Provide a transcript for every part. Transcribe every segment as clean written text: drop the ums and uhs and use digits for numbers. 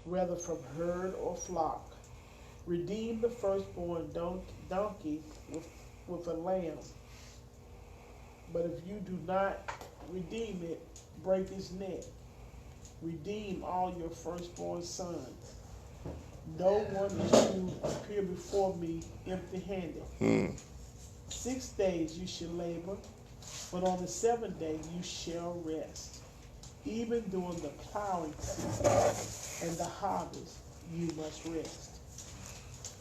whether from herd or flock. Redeem the firstborn donkey with a lamb. But if you do not redeem it, break its neck. Redeem all your firstborn sons. No one is to appear before me empty-handed. 6 days you shall labor, but on the seventh day you shall rest. Even during the plowing season and the harvest, you must rest.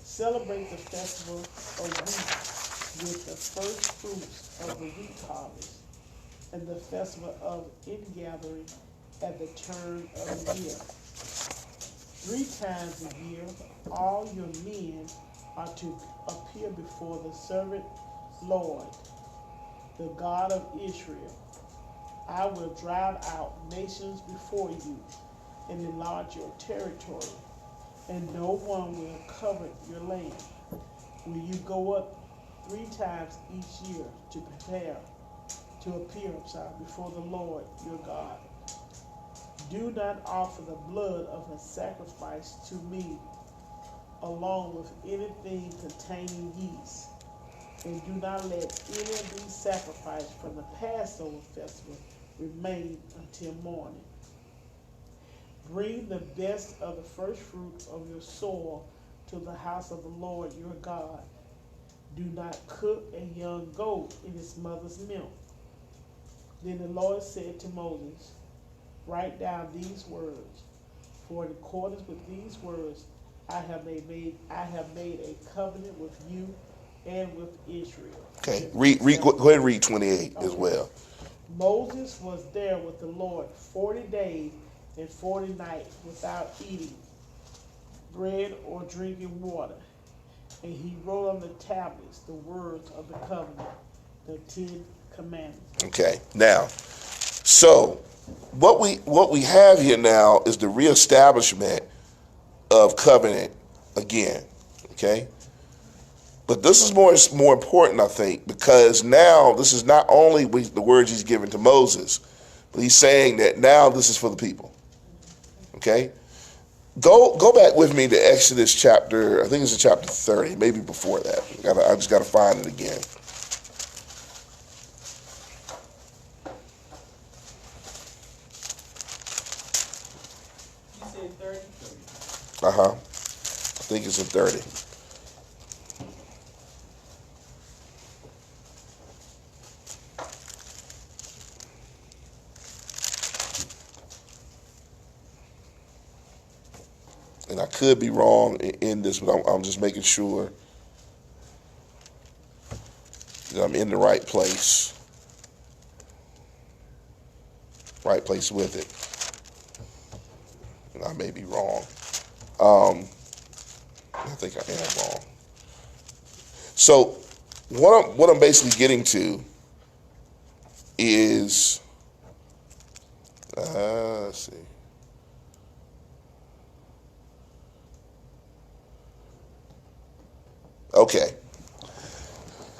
Celebrate the festival of wheat with the first fruits of the wheat harvest, and the festival of ingathering at the turn of the year. 3 times a year, all your men are to appear before the servant Lord, the God of Israel. I will drive out nations before you and enlarge your territory, and no one will covet your land. Will you go up 3 times each year to appear before the Lord your God? Do not offer the blood of a sacrifice to me, along with anything containing yeast. And do not let any of these sacrifices from the Passover festival remain until morning. Bring the best of the first fruits of your soil to the house of the Lord your God. Do not cook a young goat in its mother's milk. Then the Lord said to Moses, write down these words, for in accordance with these words I have made a covenant with you and with Israel. Okay, go ahead and read 28 as well. Moses was there with the Lord 40 days and 40 nights without eating bread or drinking water. And he wrote on the tablets the words of the covenant, the 10 commandments. Okay, now, so what we have here now is the reestablishment of covenant again, okay? But this is more important, I think, because now this is not only the words he's given to Moses, but he's saying that now this is for the people. Okay? Go back with me to Exodus chapter, I think it's in chapter 30, maybe before that. I just got to find it again. You said 30? I think it's in 30. And I could be wrong in this, but I'm just making sure that I'm in the right place with it. And I may be wrong. I think I am wrong. So what I'm basically getting to is, let's see. Okay.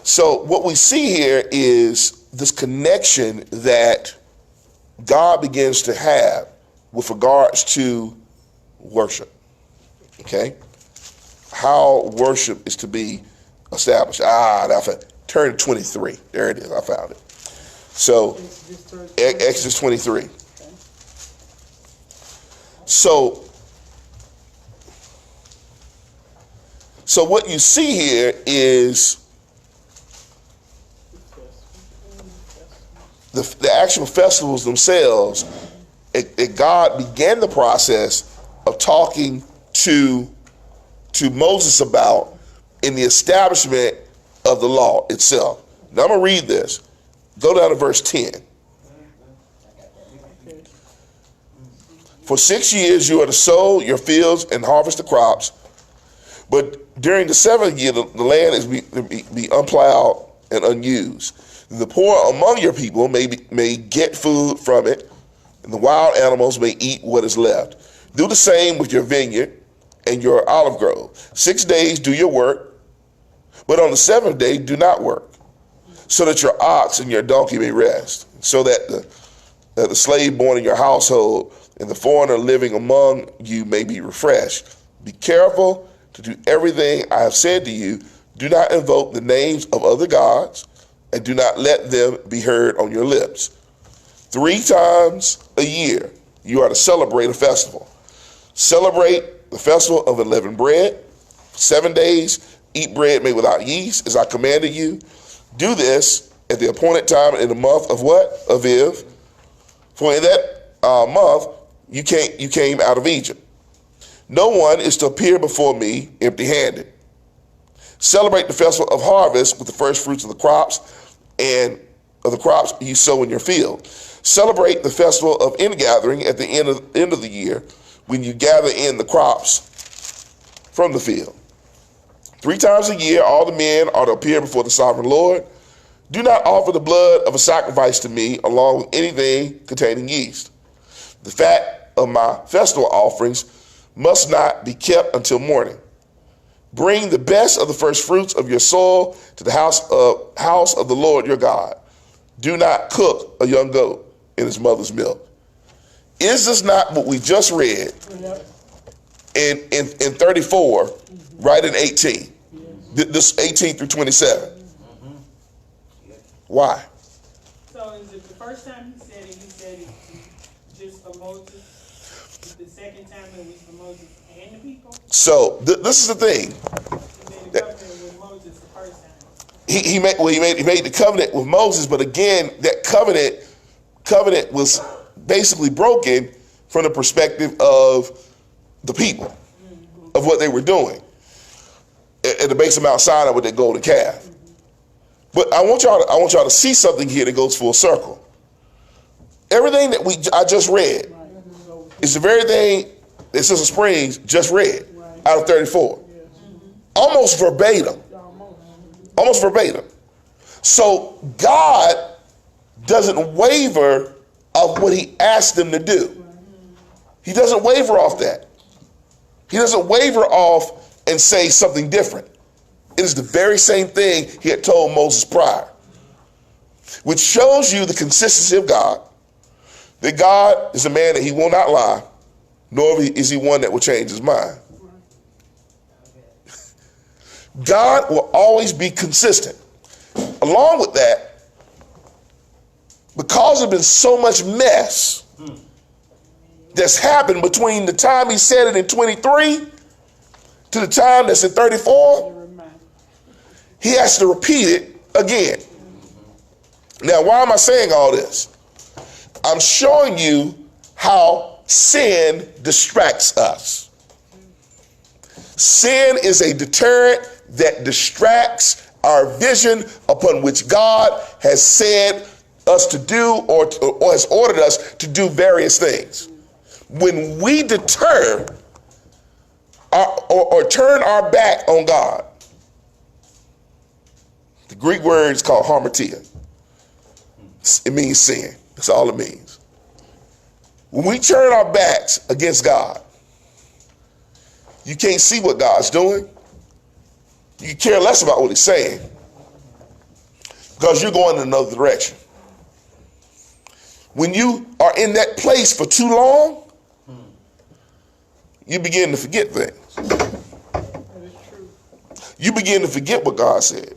So what we see here is this connection that God begins to have with regards to worship. Okay? How worship is to be established. Turn to 23. There it is. I found it. So, Exodus 23. Okay. So what you see here is the actual festivals themselves. God began the process of talking to Moses about in the establishment of the law itself. Now I'm going to read this. Go down to verse 10. For 6 years you are to sow your fields and harvest the crops, but during the 7th year, the land is be unplowed and unused. The poor among your people may get food from it, and the wild animals may eat what is left. Do the same with your vineyard and your olive grove. 6 days do your work, but on the 7th day do not work, so that your ox and your donkey may rest, so that the slave born in your household and the foreigner living among you may be refreshed. Be careful to do everything I have said to you. Do not invoke the names of other gods, and do not let them be heard on your lips. 3 times a year you are to celebrate a festival. Celebrate the festival of unleavened bread. 7 days, eat bread made without yeast, as I commanded you. Do this at the appointed time in the month of what? Aviv. For in that month you came out of Egypt. No one is to appear before me empty-handed. Celebrate the festival of harvest with the first fruits of the crops and of the crops you sow in your field. Celebrate the festival of ingathering at the end of the year, when you gather in the crops from the field. 3 times a year all the men are to appear before the sovereign Lord. Do not offer the blood of a sacrifice to me along with anything containing yeast. The fat of my festival offerings must not be kept until morning. Bring the best of the first fruits of your soil to the house of the Lord your God. Do not cook a young goat in his mother's milk. Is this not what we just read in 34, right in 18? This 18 through 27. Why? So is it the first time he said it just for Moses? The second time it was for Moses and the people? So this is the thing. He made the covenant with Moses the first time. He made the covenant with Moses, but again, that covenant was basically broken from the perspective of the people, of what they were doing at the base of Mount Sinai with their golden calf. But I want y'all to see something here that goes full circle. Everything that I just read is the very thing that Sister Springs just read out of 34. Almost verbatim. Almost verbatim. So God doesn't waver of what he asked them to do. He doesn't waver off that. He doesn't waver off and say something different. It is the very same thing he had told Moses prior, which shows you the consistency of God, that God is a man that he will not lie, nor is he one that will change his mind. God will always be consistent. Along with that, because there's been so much mess that's happened between the time he said it in 23 to the time that's in 34, he has to repeat it again. Now, why am I saying all this? I'm showing you how sin distracts us. Sin is a deterrent that distracts our vision upon which God has said us to do or has ordered us to do various things. When we deter or turn our back on God, the Greek word is called hamartia. It means sin. That's all it means. When we turn our backs against God, you can't see what God's doing. You care less about what he's saying because you're going in another direction. When you are in that place for too long, you begin to forget things. That is true. You begin to forget what God said.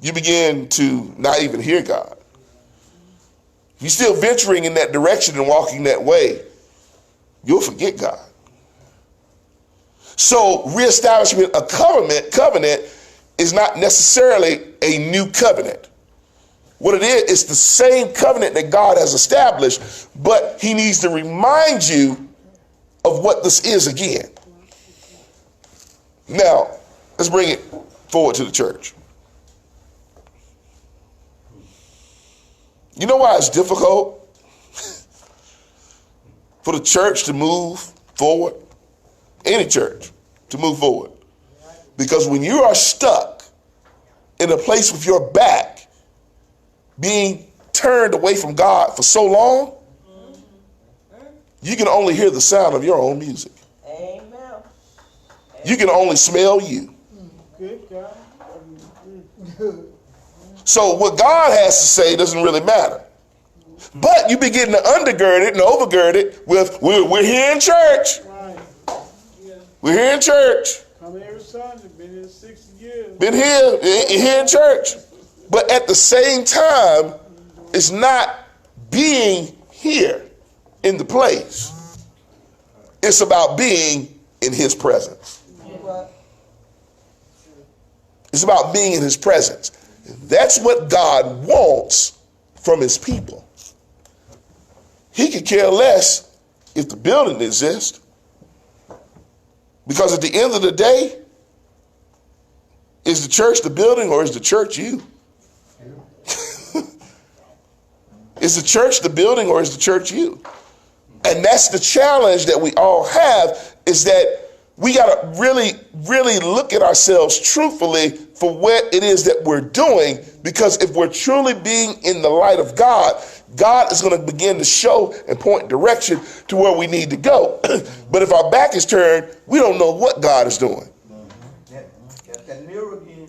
You begin to not even hear God. If you're still venturing in that direction and walking that way, you'll forget God. So reestablishment of covenant is not necessarily a new covenant. What it is, it's the same covenant that God has established, but he needs to remind you of what this is again. Now, let's bring it forward to the church. You know why it's difficult for the church to move forward? Any church to move forward. Because when you are stuck in a place with your back being turned away from God for so long, you can only hear the sound of your own music. Amen. You can only smell you. Good God. So what God has to say doesn't really matter. But you begin to undergird it and overgird it with, we're here in church. Right. Yeah. We're here in church. Come every Sunday. Been here 60 years. Been here in church. But at the same time, it's not being here in the place. It's about being in his presence. It's about being in his presence. That's what God wants from his people. He could care less if the building exists. Because at the end of the day, is the church the building or is the church you? Is the church the building or is the church you? And that's the challenge that we all have, is that we got to really, really look at ourselves truthfully for what it is that we're doing. Because if we're truly being in the light of God, God is going to begin to show and point direction to where we need to go. But if our back is turned, we don't know what God is doing. Got that mirror again.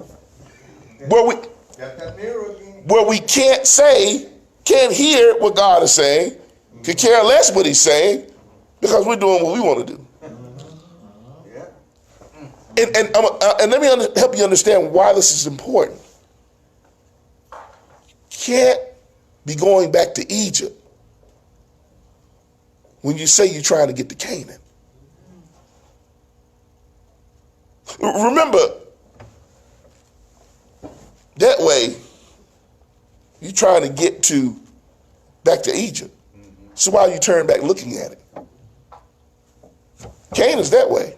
Where we can't say, can't hear what God is saying, could care less what he's saying, because we're doing what we want to do. And let me help you understand why this is important. Can't be going back to Egypt when you say you're trying to get to Canaan. Remember, that way, you're trying to get back to Egypt. So why you turn back looking at it? Canaan's that way.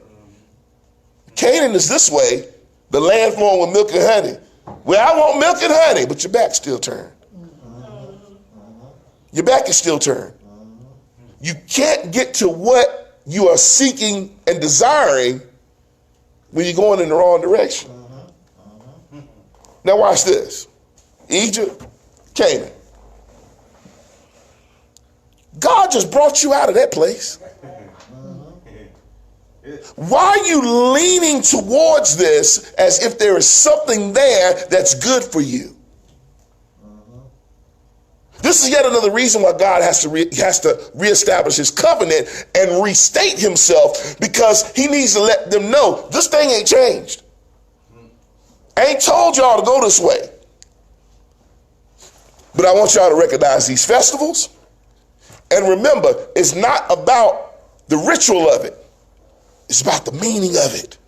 Canaan is this way, the land flowing with milk and honey. Well, I want milk and honey, but your back's still turned. Your back is still turned. You can't get to what you are seeking and desiring when you're going in the wrong direction. Now watch this. Egypt, Canaan. God just brought you out of that place. Why are you leaning towards this as if there is something there that's good for you? This is yet another reason why God has to reestablish his covenant and restate himself, because he needs to let them know this thing ain't changed. I ain't told y'all to go this way. But I want y'all to recognize these festivals. And remember, it's not about the ritual of it. It's about the meaning of it.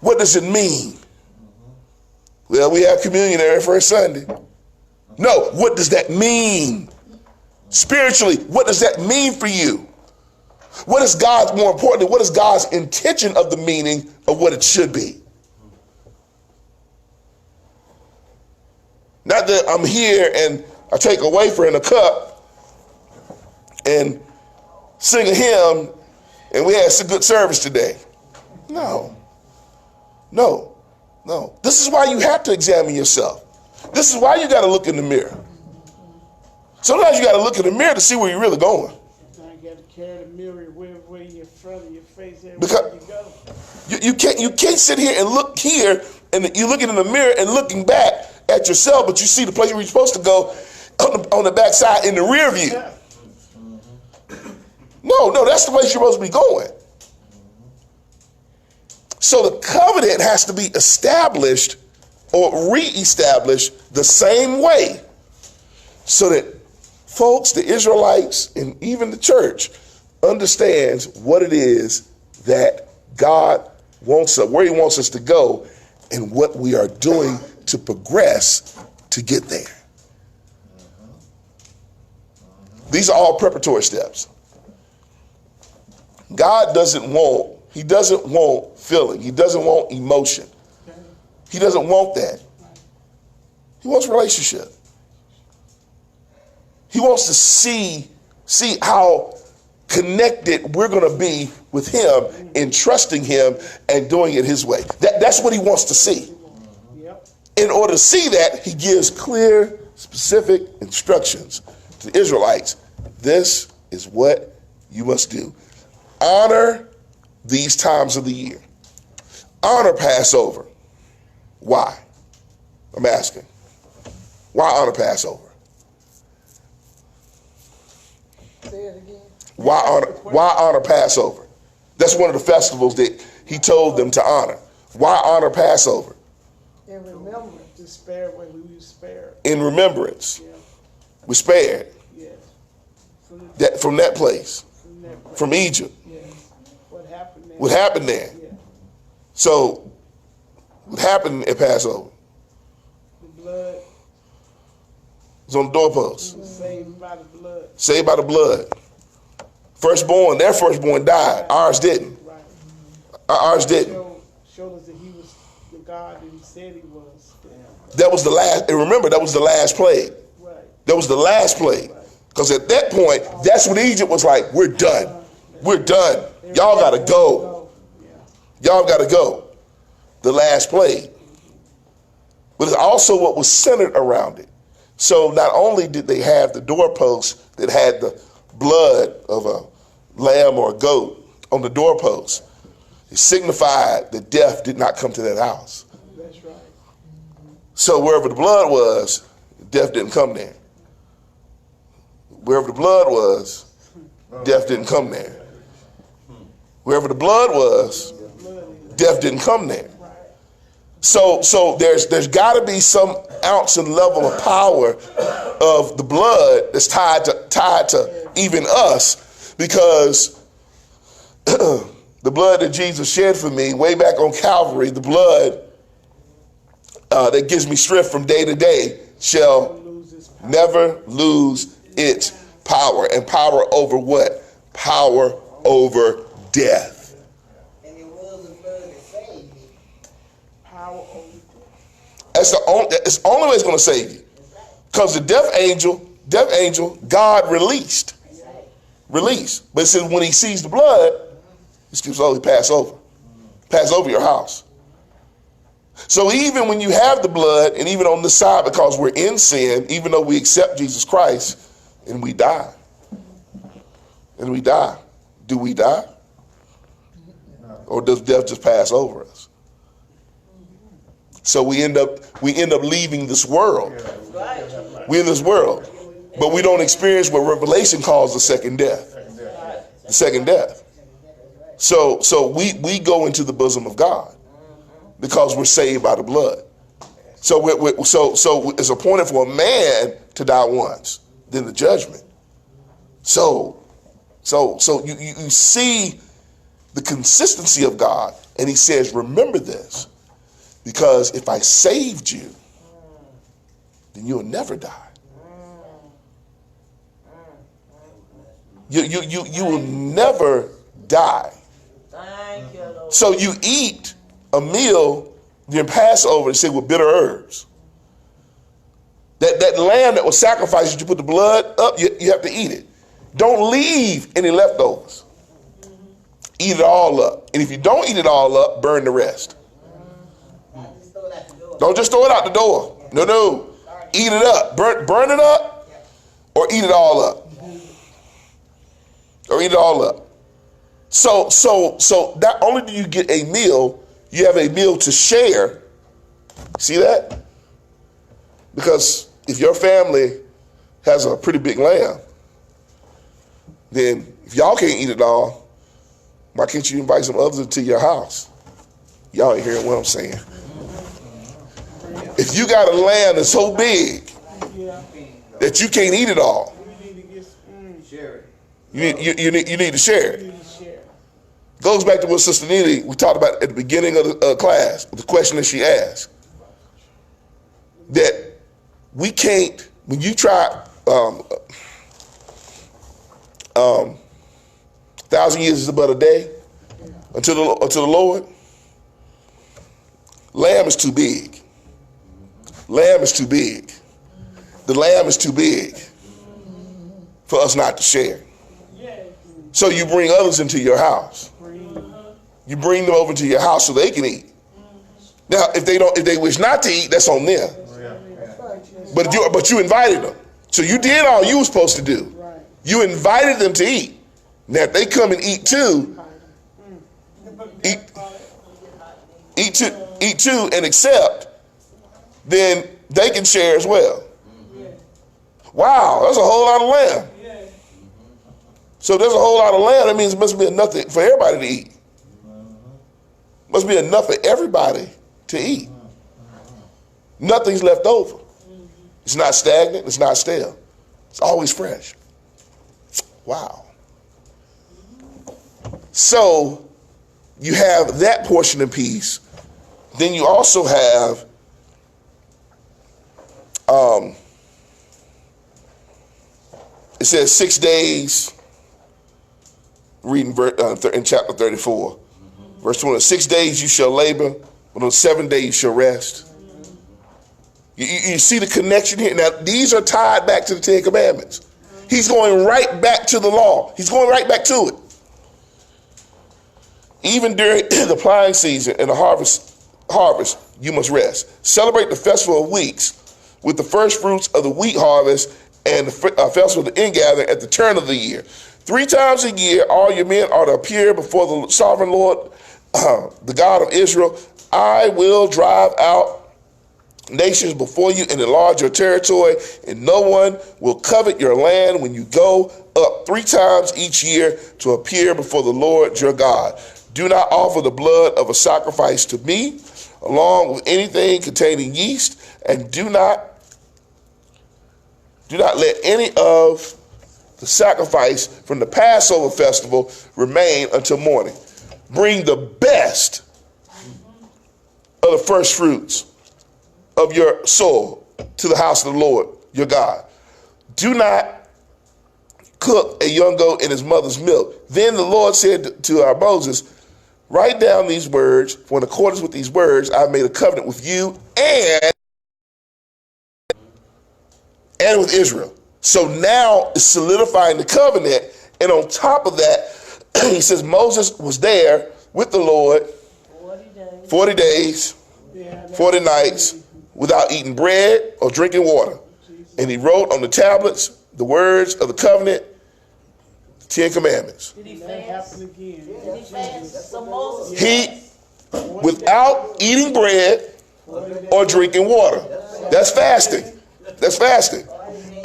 What does it mean? Well, we have communion every first Sunday. No, what does that mean? Spiritually, what does that mean for you? What is God's, more importantly, what is God's intention of the meaning of what it should be? Not that I'm here and I take a wafer and a cup and sing a hymn and we had some good service today. No. This is why you have to examine yourself. This is why you got to look in the mirror. Sometimes you got to look in the mirror to see where you're really going. Now you got to carry the mirror way in front of your face everywhere Because you go. you can't sit here and look here and you're looking in the mirror and looking back at yourself, but you see the place where you're supposed to go on the back side in the rear view. No, that's the place you're supposed to be going. So the covenant has to be established or reestablished the same way, so that folks, the Israelites, and even the church understands what it is that God wants us, where he wants us to go, and what we are doing to progress to get there. These are all preparatory steps. God doesn't want feeling. He doesn't want emotion. He doesn't want that. He wants relationship. He wants to see how connected we're going to be with him in trusting him and doing it his way. That's what he wants to see. In order to see that, he gives clear, specific instructions to the Israelites. This is what you must do. Honor these times of the year. Honor Passover. Why? I'm asking. Why honor Passover? Say it again. Why honor Passover? That's one of the festivals that he told them to honor. Why honor Passover? In remembrance. To spare when we were spared. In remembrance. Yeah. We spared Yes. from that place, From that place. from Egypt. Yes. What happened there? What happened there? Yeah. So, what happened at Passover? The blood It's on the doorpost. was saved by the blood. Saved by the blood. Firstborn, their firstborn died. Ours didn't. Right. Ours didn't. Showed us that he was the God that he said he was. That was the last, and remember, that was the last plague. Right. That was the last plague. Because at that point, that's when Egypt was like, we're done. We're done. Y'all got to go. Yeah. Y'all got to go. The last plague. But it's also what was centered around it. So not only did they have the doorposts that had the blood of a lamb or a goat on the doorpost, it signified that death did not come to that house. That's right. So wherever the blood was, death didn't come there. Wherever the blood was, death didn't come there. Wherever the blood was, death didn't come there. So there's got to be some ounce and level of power of the blood that's tied to even us, because the blood that Jesus shed for me way back on Calvary, the blood that gives me strength from day to day, shall never lose its power. And power over what? Power over death. And it was the blood that saved me. Power over death. It's the only way it's going to save you. Because the death angel, God released. Released. But it says when he sees the blood, he skips over, pass over. Pass over your house. So even when you have the blood, and even on the side, because we're in sin, even though we accept Jesus Christ, and we die. And we die. Do we die? Or does death just pass over us? So we end up leaving this world. We're in this world. But we don't experience what Revelation calls the second death. The second death. So we go into the bosom of God because we're saved by the blood. So it's appointed for a man to die once, then the judgment. So you see the consistency of God, and he says, remember this, because if I saved you, then you'll never die. You will never die. Thank you, Lord. So you eat a meal during Passover, and say, with bitter herbs. That lamb that was sacrificed, you put the blood up, you have to eat it. Don't leave any leftovers. Eat it all up. And if you don't eat it all up, burn the rest. Don't just throw it out the door. No. Eat it up. Burn it up, or eat it all up. Or eat it all up. So not only do you get a meal, you have a meal to share. See that? Because if your family has a pretty big lamb, then if y'all can't eat it all, why can't you invite some others to your house? Y'all ain't hearing what I'm saying. If you got a lamb that's so big that you can't eat it all, you need to share it. Goes back to what Sister Neely, we talked about at the beginning of the class, the question that she asked. That we can't, when you try 1,000 years is but a day until the Lord, lamb is too big. Lamb is too big. The lamb is too big for us not to share. So you bring others into your house. You bring them over to your house so they can eat. Now, if they wish not to eat, that's on them. But you invited them. So you did all you were supposed to do. You invited them to eat. Now, if they come and eat too, eat too and accept, then they can share as well. Wow, that's a whole lot of lamb. So there's a whole lot of lamb. That means it must be enough for everybody to eat. Must be enough for everybody to eat. Nothing's left over. It's not stagnant. It's not stale. It's always fresh. Wow. So you have that portion of peace. Then you also have it says 6 days, reading in chapter 34, verse 20. 6 days you shall labor, but on the 7th day you shall rest. You see the connection here. Now, these are tied back to the Ten Commandments. He's going right back to the law. He's going right back to it. Even during the plowing season and the harvest, you must rest. Celebrate the festival of weeks with the first fruits of the wheat harvest and the festival of the ingathering at the turn of the year. 3 times a year, all your men are to appear before the sovereign Lord, the God of Israel. I will drive out nations before you and enlarge your territory, and no one will covet your land when you go up 3 times each year to appear before the Lord your God. Do not offer the blood of a sacrifice to me, along with anything containing yeast, and do not let any of the sacrifice from the Passover festival remain until morning. Bring the best of the first fruits of your soil to the house of the Lord your God. Do not cook a young goat in his mother's milk. Then the Lord said to our Moses, write down these words, for in accordance with these words I have made a covenant with you and with Israel. So now it's solidifying the covenant, and on top of that, he says Moses was there with the Lord 40 days, 40 nights, without eating bread or drinking water. And he wrote on the tablets the words of the covenant, the 10 Commandments. Did he That fast? happened again. Did he fast? So Moses He, without eating bread or drinking water. That's fasting. That's fasting.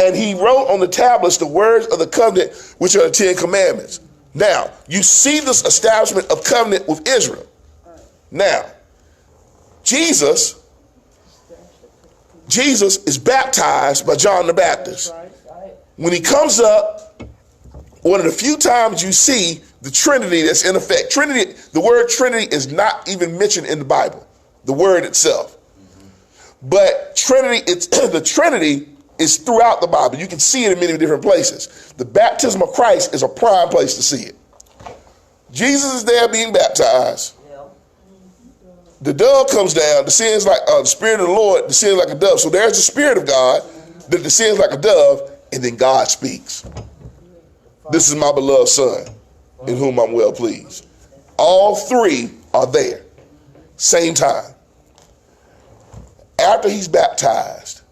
And he wrote on the tablets the words of the covenant, which are the 10 Commandments. Now, you see this establishment of covenant with Israel. Now, Jesus is baptized by John the Baptist. When he comes up, one of the few times you see the Trinity that's in effect. Trinity, the word Trinity is not even mentioned in the Bible, the word itself. But Trinity, the Trinity is throughout the Bible. You can see it in many different places. The baptism of Christ is a prime place to see it. Jesus is there being baptized. The dove comes down, descends like the Spirit of the Lord descends like a dove. So there's the Spirit of God that descends like a dove, and then God speaks. This is my beloved Son, in whom I'm well pleased. All 3 are there, same time. After he's baptized,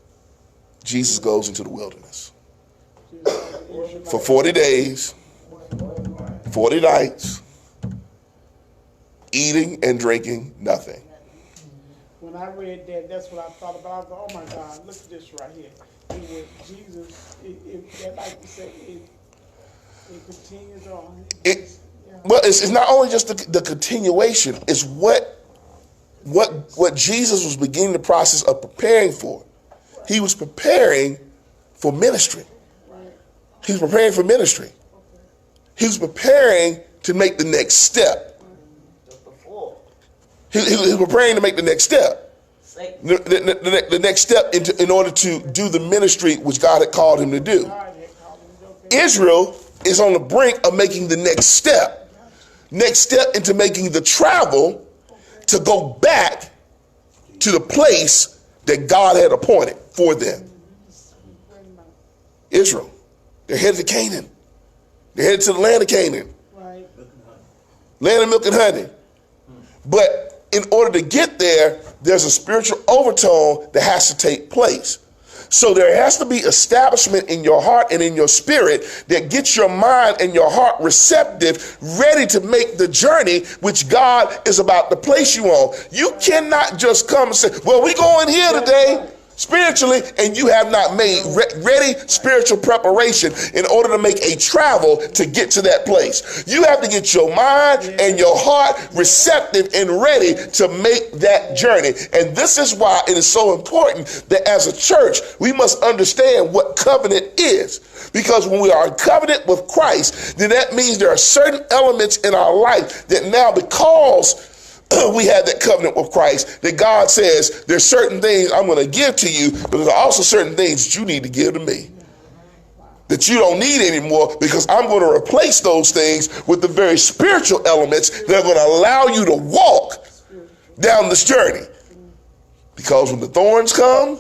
Jesus goes into the wilderness for 40 days, 40 nights, eating and drinking nothing. When I read that, that's what I thought about. I was like, oh my God, look at this right here. It was Jesus, like you said, it continues on. Well, it's not only just the continuation, it's what Jesus was beginning the process of preparing for. He was preparing for ministry. He was preparing for ministry. He was preparing to make the next step. He was preparing to make the next step. The next step in order to do the ministry which God had called him to do. Israel is on the brink of making the next step. Next step into making the travel to go back to the place that God had appointed for them. Israel. They're headed to Canaan. They're headed to the land of Canaan. Right. Land of milk and honey. But in order to get there, there's a spiritual overtone that has to take place. So there has to be establishment in your heart and in your spirit that gets your mind and your heart receptive, ready to make the journey which God is about to place you on. You cannot just come and say, well, we going here today. spiritually, and you have not made ready spiritual preparation in order to make a travel to get to that place. You have to get your mind and your heart receptive and ready to make that journey. And this is why it is so important that as a church, we must understand what covenant is. Because when we are in covenant with Christ, then that means there are certain elements in our life that now, because we have that covenant with Christ, that God says there's certain things I'm going to give to you, but there's also certain things that you need to give to me that you don't need anymore, because I'm going to replace those things with the very spiritual elements that are going to allow you to walk down this journey. Because when the thorns come,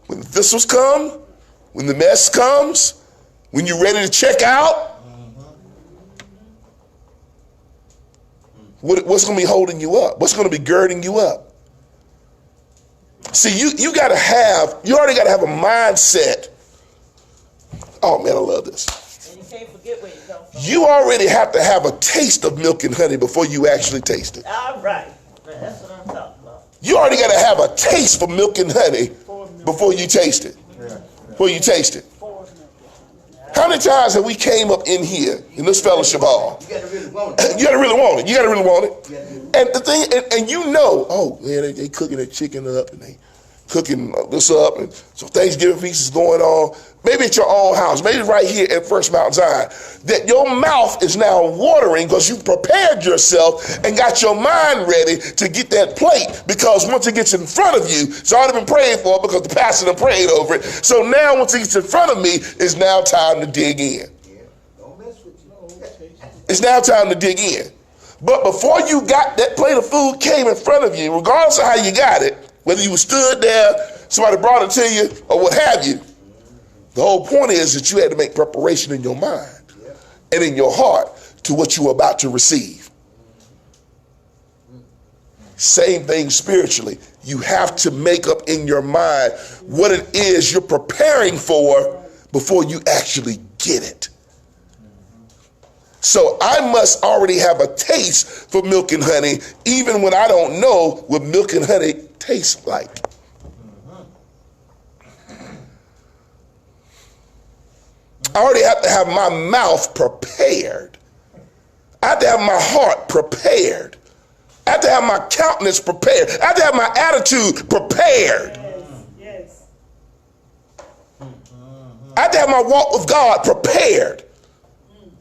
when the thistles come, when the mess comes, when you're ready to check out, what's going to be holding you up? What's going to be girding you up? See, you already got to have a mindset. Oh man, I love this. And you can't forget where you come from. You already have to have a taste of milk and honey before you actually taste it. All right. That's what I'm talking about. You already got to have a taste for milk and honey before you taste it. Before you taste it. How many times have we came up in here in this fellowship hall? You gotta really want it. You gotta really want it. You gotta really want it. And the thing, and you know, oh man, they cooking their chicken up and they cooking this up, and so Thanksgiving feast is going on. Maybe at your own house, maybe right here at First Mount Zion, that your mouth is now watering because you prepared yourself and got your mind ready to get that plate, because once it gets in front of you, it's already been prayed for because the pastor done prayed over it. So now once it gets in front of me, it's now time to dig in. Don't mess with you. It's now time to dig in. But before you got that plate of food came in front of you, regardless of how you got it, whether you stood there, somebody brought it to you, or what have you, the whole point is that you had to make preparation in your mind and in your heart to what you were about to receive. Same thing spiritually. You have to make up in your mind what it is you're preparing for before you actually get it. So I must already have a taste for milk and honey, even when I don't know what milk and honey tastes like. I already have to have my mouth prepared. I have to have my heart prepared. I have to have my countenance prepared. I have to have my attitude prepared. Yes. I have to have my walk with God prepared.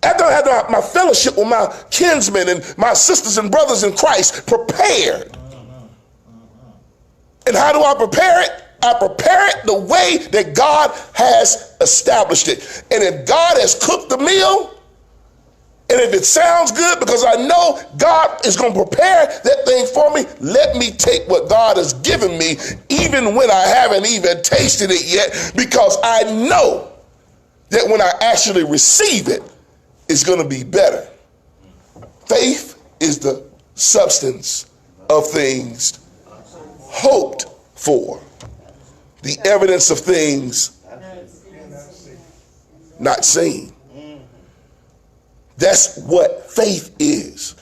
I have to have my fellowship with my kinsmen and my sisters and brothers in Christ prepared. And how do I prepare it? I prepare it the way that God has established it. And if God has cooked the meal, and if it sounds good, because I know God is going to prepare that thing for me, let me take what God has given me, even when I haven't even tasted it yet, because I know that when I actually receive it, it's going to be better. Faith is the substance of things hoped for, the evidence of things not seen. That's what faith is.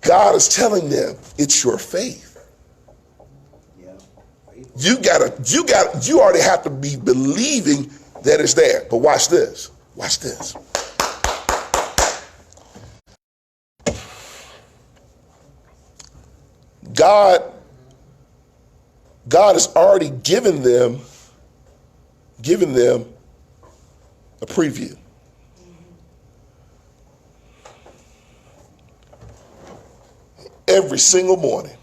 God is telling them, it's your faith. You already have to be believing that it's there. But watch this. Watch this. God has already given them a preview. Every single morning,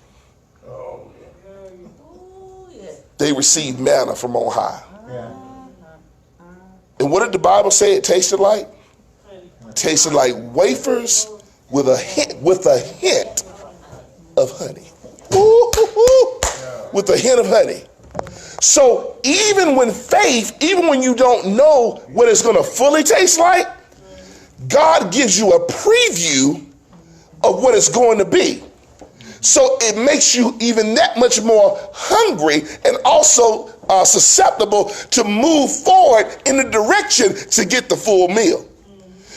they received manna from on high. And what did the Bible say it tasted like? It tasted like wafers with a hint of honey. With a hint of honey. So even when you don't know what it's going to fully taste like, God gives you a preview of what it's going to be. So it makes you even that much more hungry and also susceptible to move forward in the direction to get the full meal.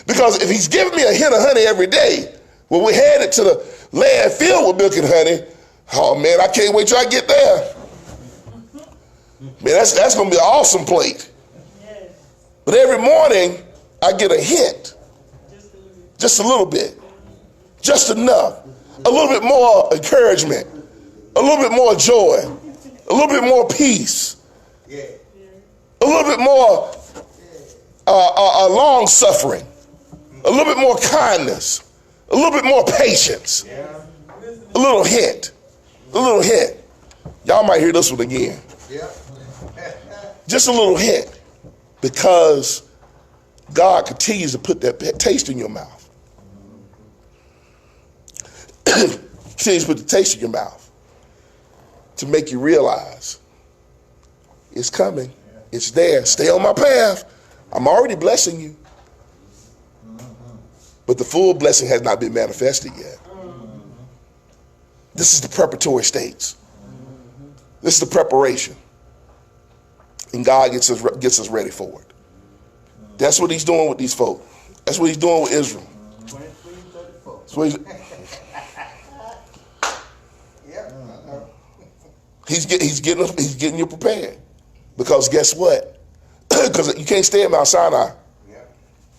Because if he's giving me a hint of honey every day, when we're headed to the land filled with milk and honey, oh man, I can't wait till I get there. Man, that's going to be an awesome plate. Yes, But every morning, I get a hint. just a little bit. Just a little bit. Just enough. A little bit more encouragement. A little bit more joy. A little bit more peace. Yeah. A little bit more long suffering. A little bit more kindness. A little bit more patience. A little hint. A little hint. Y'all might hear this one again. Yeah. Just a little hint. Because God continues to put that taste in your mouth. Continues to put the taste in your mouth to make you realize it's coming. It's there. Stay on my path. I'm already blessing you. But the full blessing has not been manifested yet. This is the preparatory states. This is the preparation. And God gets us ready for it. That's what he's doing with these folk. That's what he's doing with Israel. 23-34. That's what Yeah. he's getting you prepared. Because guess what? Because you can't stay at Mount Sinai. Yeah.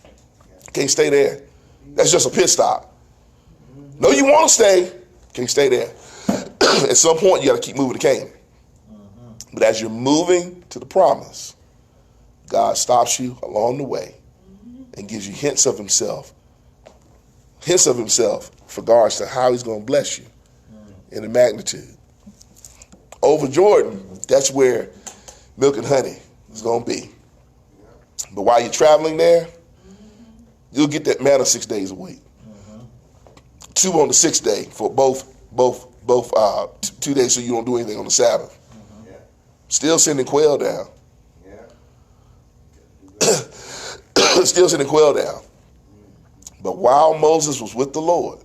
You can't stay there. That's just a pit stop. No, you want to stay. Can't stay there. At some point, you got to keep moving to Canaan. But as you're moving to the promise, God stops you along the way and gives you hints of himself for regards to how he's going to bless you in the magnitude. Over Jordan, that's where milk and honey is going to be. But while you're traveling there, you'll get that manna 6 days a week. 2 on the 6th day for both 2 days, so you don't do anything on the Sabbath. Yeah. Still sending quail down. Yeah. Still sending quail down. But while Moses was with the Lord,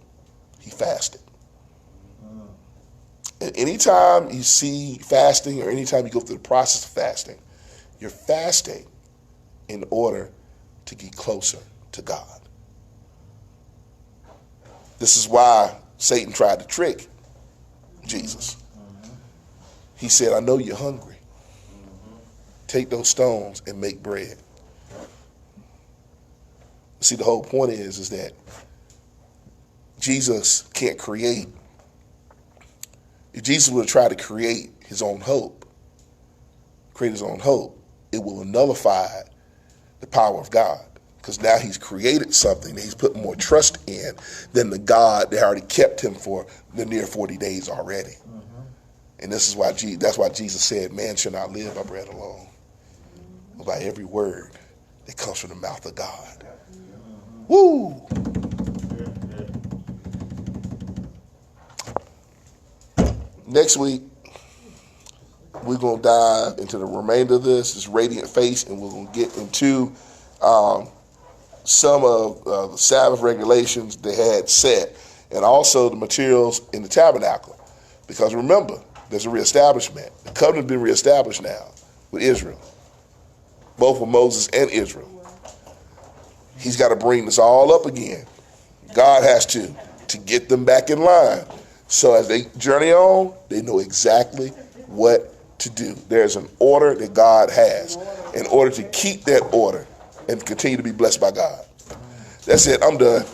he fasted. And anytime you see fasting or anytime you go through the process of fasting, you're fasting in order to get closer to God. This is why Satan tried to trick Jesus. He said, I know you're hungry. Take those stones and make bread. See, the whole point is that Jesus can't create. If Jesus would try to create his own hope, it will nullify the power of God. Because now he's created something that he's put more trust in than the God that already kept him for the near 40 days already. And this is why that's why Jesus said, man shall not live by bread alone, but by every word that comes from the mouth of God. Woo! Next week, we're going to dive into the remainder of this radiant face, and we're going to get into some of the Sabbath regulations they had set, and also the materials in the tabernacle. Because remember, there's a reestablishment. The covenant's been reestablished now with Israel, both with Moses and Israel. He's got to bring this all up again. God has to get them back in line. So as they journey on, they know exactly what to do. There's an order that God has in order to keep that order and continue to be blessed by God. That's it. I'm done.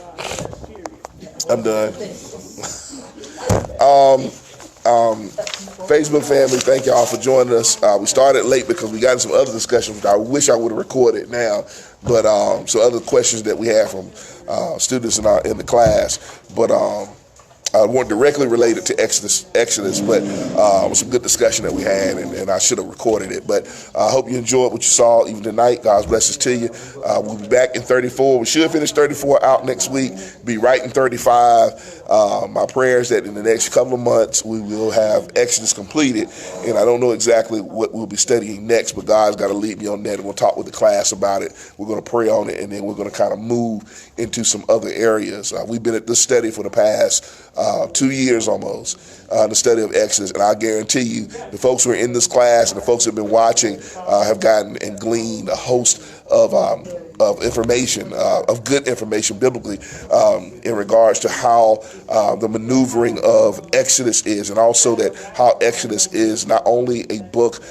Facebook family, thank y'all for joining us. We started late because we got into some other discussions which I wish I would have recorded now, but so other questions that we had from students in the class, but weren't directly related to Exodus, but it was some good discussion that we had, and I should have recorded it. But I hope you enjoyed what you saw even tonight. God's blessings to you. We'll be back in 34. We should finish 34 out next week. Be right in 35. My prayer is that in the next couple of months we will have Exodus completed, and I don't know exactly what we'll be studying next, but God's got to lead me on that, and we'll talk with the class about it. We're going to pray on it, and then we're going to kind of move into some other areas. We've been at this study for the past 2 years almost, the study of Exodus, and I guarantee you the folks who are in this class and the folks who have been watching have gotten and gleaned a host of information, of good information biblically, in regards to how the maneuvering of Exodus is, and also that how Exodus is not only a book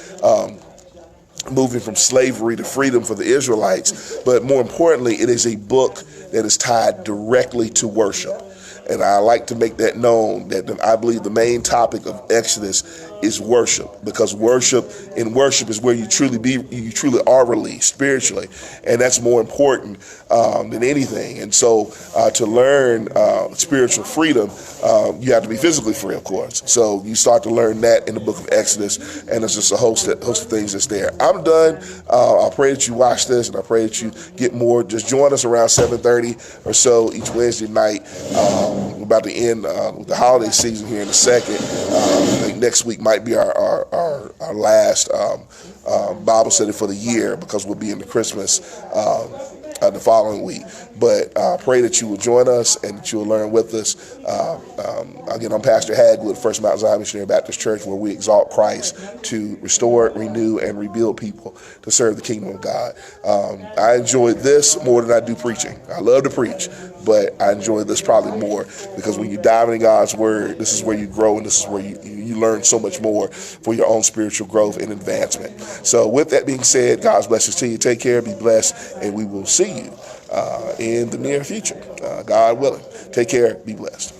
moving from slavery to freedom for the Israelites. But more importantly, it is a book that is tied directly to worship. And I like to make that known that I believe the main topic of Exodus is worship, because worship is where you truly are released spiritually, and that's more important than anything. And so to learn spiritual freedom, you have to be physically free, of course. So you start to learn that in the book of Exodus, and there's just a host of things that's there. I'm done. I pray that you watch this, and I pray that you get more. Just join us around 7:30 or so each Wednesday night. We're about to end with the holiday season here in a second. I think next week might be our last Bible study for the year, because we'll be into Christmas the following week. But I pray that you will join us and that you will learn with us. Again, I'm Pastor Hagwood, First Mount Zion Missionary Baptist Church, where we exalt Christ to restore, renew, and rebuild people to serve the kingdom of God. I enjoy this more than I do preaching. I love to preach, but I enjoy this probably more, because when you dive into God's word, this is where you grow, and this is where you learn so much more for your own spiritual growth and advancement. So with that being said, God's blessings to you. Take care, be blessed, and we will see you in the near future, God willing. Take care, be blessed.